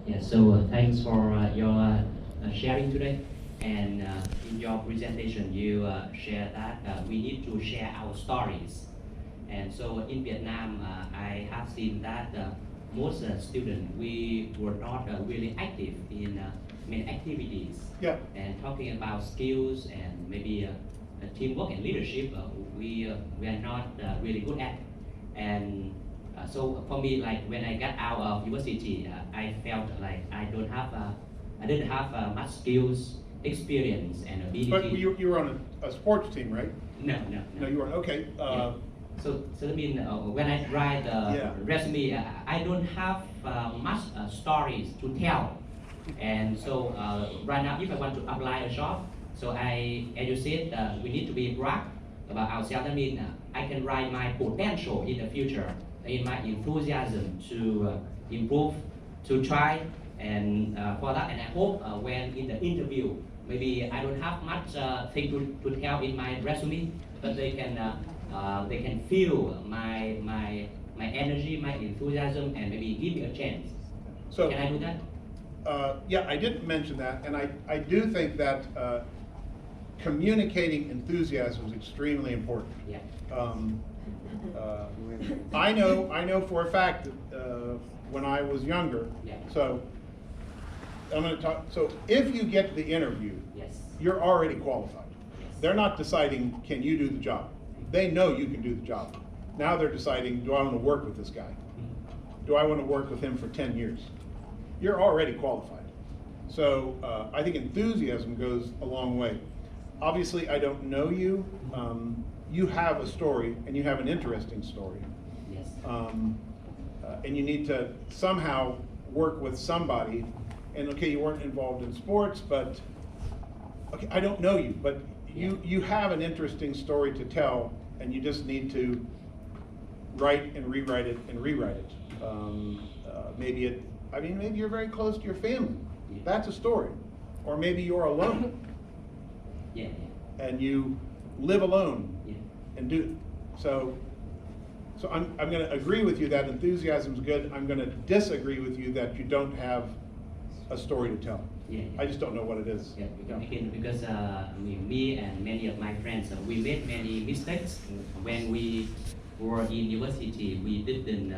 Yeah, so thanks for your sharing today. And in your presentation, you share that we need to share our stories. And so in Vietnam, I have seen that most students, we were not really active in many activities. Yeah. And talking about skills and maybe teamwork and leadership, we are not really good at. And so for me, like when I got out of university, I felt like I didn't have much skills, experience, and ability. But you were on a sports team, right? No, no, No, no. you weren't. Okay. Yeah. So I mean, when I write the Yeah. resume, I don't have much stories to tell. And so right now, if I want to apply a job, so as you said, we need to be brag about ourselves. I mean, I can write my potential in the future, in my enthusiasm to improve, to try, and for that. And I hope when in the interview, maybe I don't have much thing to tell in my resume, but they can feel my energy, my enthusiasm, and maybe give me a chance. So Can I do that? Yeah, I didn't mention that, and I do think that communicating enthusiasm is extremely important. Yeah. I know for a fact that when I was younger. Yeah. So I'm going to talk. So if you get the interview, Yes. you're already qualified. Yes. They're not deciding, can you do the job? They know you can do the job. Now they're deciding, do I want to work with this guy? Do I want to work with him for 10 years? You're already qualified. So I think enthusiasm goes a long way. Obviously, I don't know you. You have a story, and you have an interesting story. Yes. And you need to somehow work with somebody. And okay, you weren't involved in sports, but okay, I don't know you, but you have an interesting story to tell, and you just need to write and rewrite it and rewrite it. Maybe you're very close to your family. Yeah. That's a story. Or maybe you're alone Yeah. and you live alone Yeah. and do. So I'm going to agree with you that enthusiasm is good. I'm going to disagree with you that you don't have a story to tell. Yeah. I just don't know what it is. Yeah, because me and many of my friends, we made many mistakes when we were in university. We didn't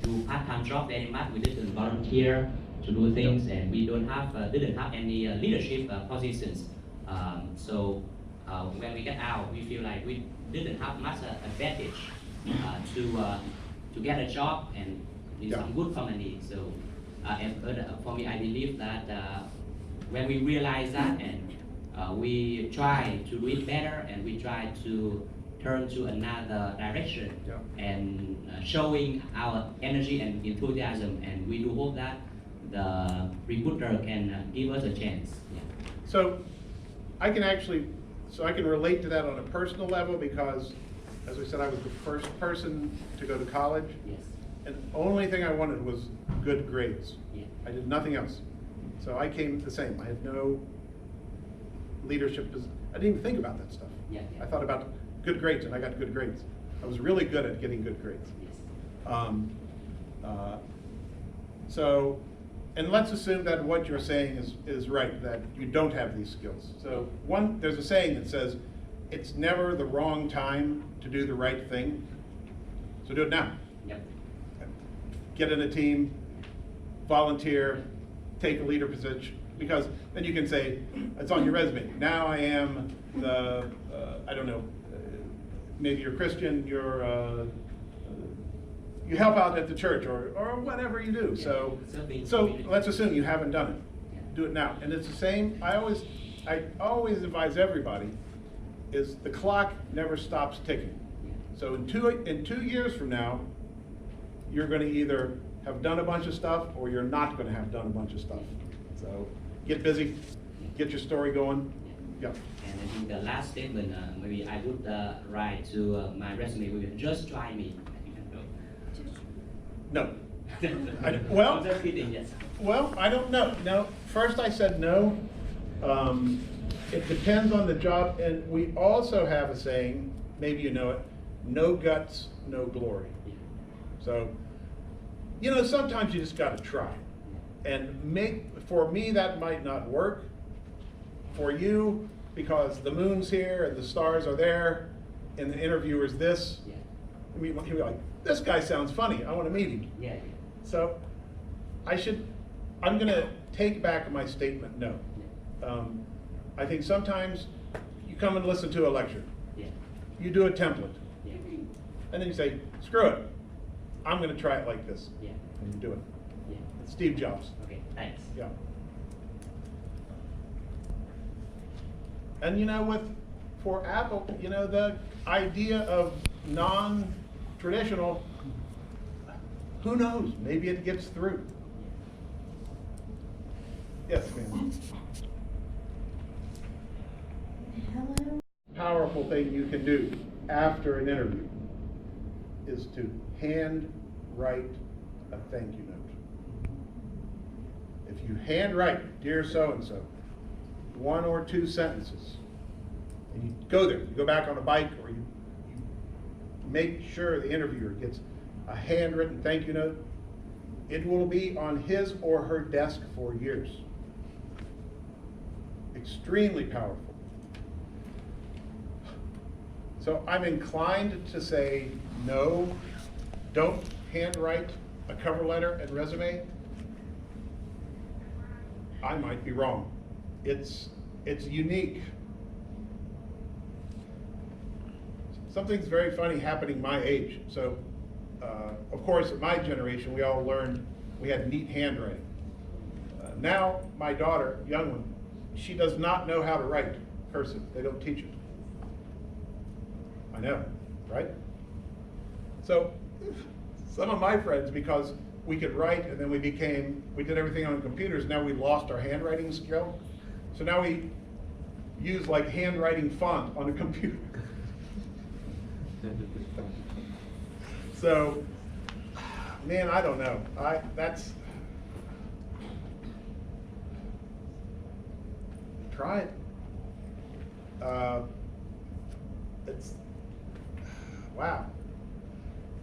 do part-time job very much. We didn't volunteer to do things, and we didn't have any leadership positions. So when we get out, we feel like we didn't have much advantage to get a job and in some good company. So for me, I believe that when we realize that and we try to do it better and we try to turn to another direction and showing our energy and enthusiasm, and we do hope that the recruiter can give us a chance. Yeah. So I can relate to that on a personal level because, as I said, I was the first person to go to college. Yes. And the only thing I wanted was good grades. Yeah. I did nothing else. So I came the same. I had no leadership. I didn't even think about that stuff. Yeah, yeah. I thought about good grades, and I got good grades. I was really good at getting good grades. Yes. So, and let's assume that what you're saying is right, that you don't have these skills. So there's a saying that says, it's never the wrong time to do the right thing. So do it now. Yep. Get in a team, volunteer, take a leader position, because then you can say, it's on your resume. Now I am the, I don't know, maybe you're Christian, you help out at the church or whatever you do. Yeah. So let's assume you haven't done it. Yeah. Do it now. And it's the same, I always advise everybody is the clock never stops ticking. Yeah. So in 2 years from now, you're going to either have done a bunch of stuff or you're not going to have done a bunch of stuff. So get busy, get your story going. Yeah. And I think the last statement, maybe I would write to my resume, will be, just try me. No. Well, I'm just kidding, yes. Well, I don't know. No, first I said no. It depends on the job, and we also have a saying, maybe you know it, no guts, no glory. Yeah. So, sometimes you just got to try. for me, that might not work. For you, because the moon's here and the stars are there, and the interviewer's this. Yeah. I mean, he'll be like, this guy sounds funny, I want to meet him. Yeah. So, I'm gonna take back my statement, no. I think sometimes you come and listen to a lecture. Yeah. You do a template, Yeah. and then you say, screw it, I'm gonna try it like this. Yeah. And you do it. Yeah. It's Steve Jobs. Okay. Thanks. Yeah. And for Apple, the idea of non-traditional, who knows, maybe it gets through. Yes, ma'am. Hello. Powerful thing you can do after an interview is to hand write a thank you note. If you hand write, dear so-and-so, 1 or 2 sentences, and you go there, you go back on a bike, or you make sure the interviewer gets a handwritten thank you note, it will be on his or her desk for years. Extremely powerful. So I'm inclined to say no, don't handwrite a cover letter and resume. I might be wrong. It's unique. Something's very funny happening my age. So, of course, in my generation, we all learned we had neat handwriting. Now, my daughter, young one, she does not know how to write cursive. They don't teach it. I know, right? So, some of my friends, because we could write and then we did everything on computers, now we lost our handwriting skill. So now we use like handwriting font on a computer. So, man, I don't know. Try it. Wow.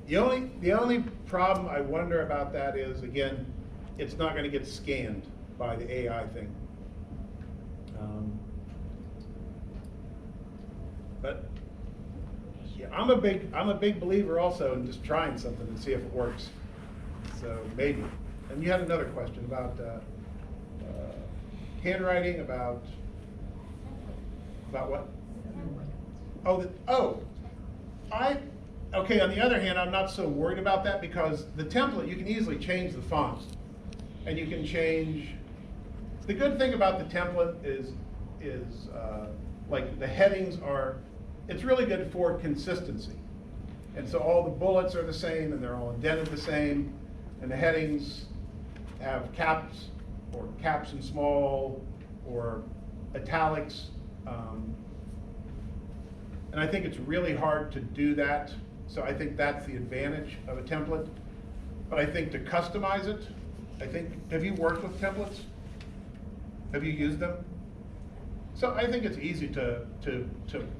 The only problem I wonder about that is, again, it's not going to get scanned by the AI thing. But yeah, I'm a big believer also in just trying something and see if it works. So maybe. And you had another question about handwriting, about what? Okay, on the other hand, I'm not so worried about that, because the template, you can easily change the fonts. And you can change, the good thing about the template is like the headings it's really good for consistency. And so all the bullets are the same, and they're all indented the same, and the headings have caps, or caps in small, or italics. And I think it's really hard to do that. So I think that's the advantage of a template. But I think to customize it, have you worked with templates? Have you used them? So I think it's easy to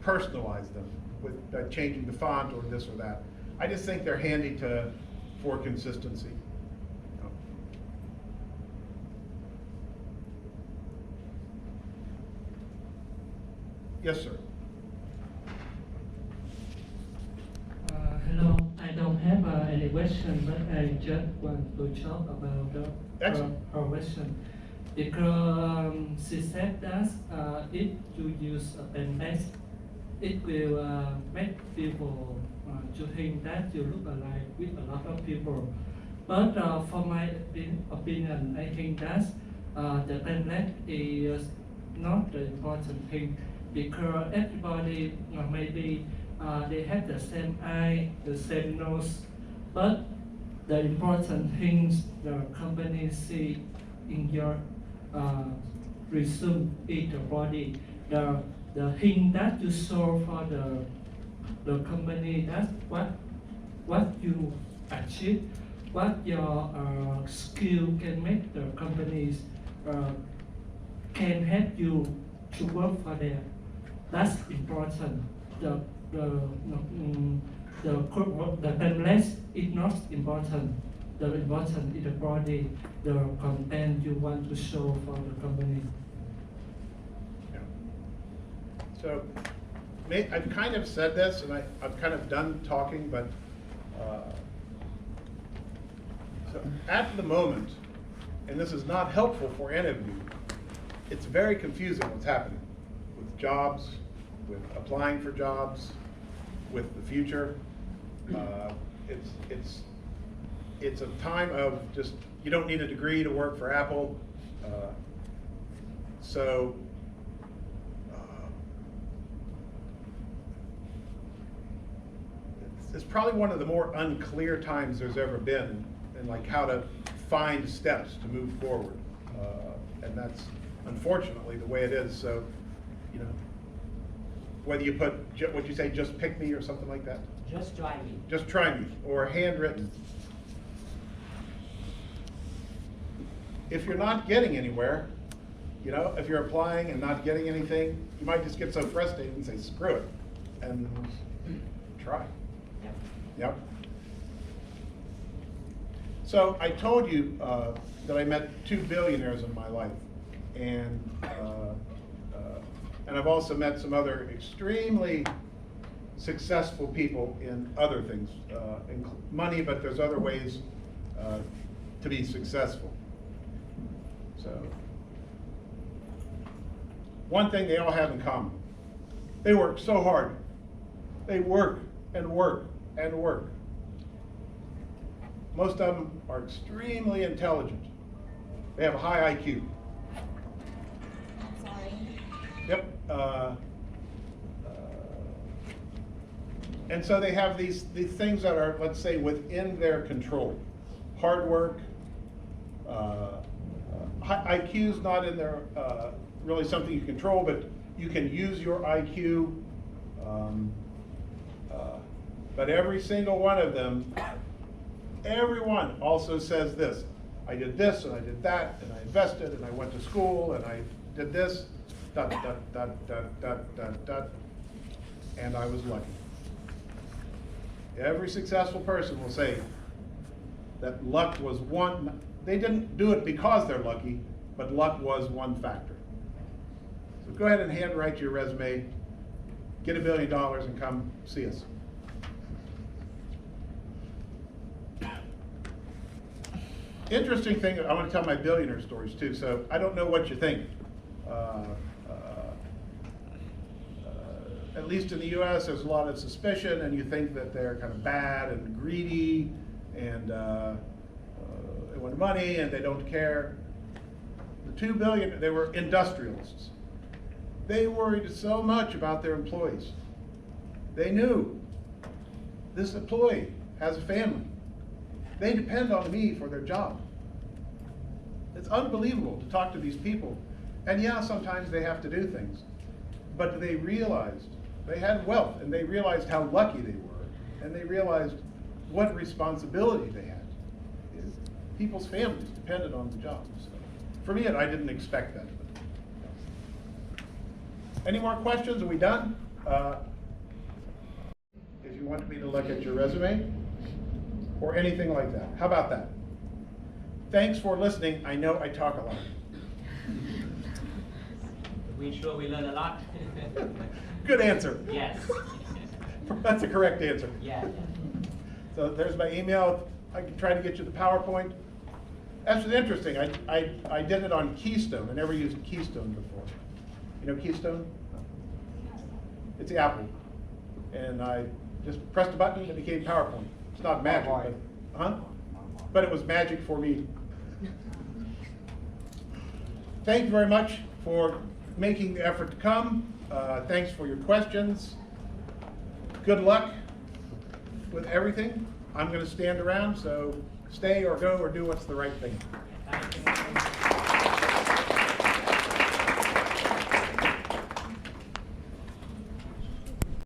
personalize them with changing the font or this or that. I just think they're handy for consistency. Yes, sir. Hello, I don't have any question, but I just want to talk about her question. Because she said that if you use a pen base, it will make people to think that you look alike with a lot of people. But for my opinion, I think that the pen is not the important thing, because everybody maybe they have the same eye, the same nose, but the important things the company see in your resume is the body, the thing that you show for the company. That's what you achieve, what your skill can make the companies can help you to work for them. That's important. The template is not important. the important is the body, the content you want to show for the company. Yeah. So I've kind of said this, and I've kind of done talking, but so at the moment, and this is not helpful for any of you, it's very confusing what's happening with jobs, with applying for jobs, with the future. It's a time of just, you don't need a degree to work for Apple. So it's probably one of the more unclear times there's ever been in like how to find steps to move forward. And that's unfortunately the way it is. So, you know, whether you put, what'd you say, just pick me or something like that? Just try me. Just try me, or handwritten. If you're not getting anywhere, you know, if you're applying and not getting anything, you might just get so frustrated and say, screw it, and try. Yep. Yep. So I told you that I met 2 billionaires in my life, and I've also met some other extremely successful people in other things, in money, but there's other ways to be successful. So one thing they all have in common: they work so hard. They work and work and work. Most of them are extremely intelligent. They have a high IQ. Sorry. Yep. And so they have these things that are, let's say, within their control. Hard work. IQ's not in there really something you control, but you can use your IQ. But every single one of them, everyone also says this: I did this and I did that, and I invested and I went to school and I did this, dot, dot, dot, dot, dot, dot, dot, and I was lucky. Every successful person will say that luck was one. They didn't do it because they're lucky, but luck was one factor. So go ahead and handwrite your resume, get $1 billion, and come see us. Interesting thing, I want to tell my billionaire stories too, so I don't know what you think. At least in the US, there's a lot of suspicion, and you think that they're kind of bad and greedy, and they want money and they don't care. The 2 billion, they were industrialists. They worried so much about their employees. They knew this employee has a family. They depend on me for their job. It's unbelievable to talk to these people. And yeah, sometimes they have to do things. But they realized they had wealth, and they realized how lucky they were, and they realized what responsibility they had. People's families depended on the jobs. So for me, I didn't expect that. Any more questions? Are we done? If you want me to look at your resume or anything like that. How about that? Thanks for listening. I know I talk a lot. We sure we learn a lot. Good answer. Yes. That's the correct answer. Yeah. So there's my email. I can try to get you the PowerPoint. That's what's interesting. I did it on Keystone. I never used Keystone before. You know Keystone? It's the Apple. And I just pressed a button and it became PowerPoint. It's not magic, but it was magic for me. Thank you very much for making the effort to come. Thanks for your questions. Good luck with everything. I'm going to stand around, so stay or go or do what's the right thing. Thank you.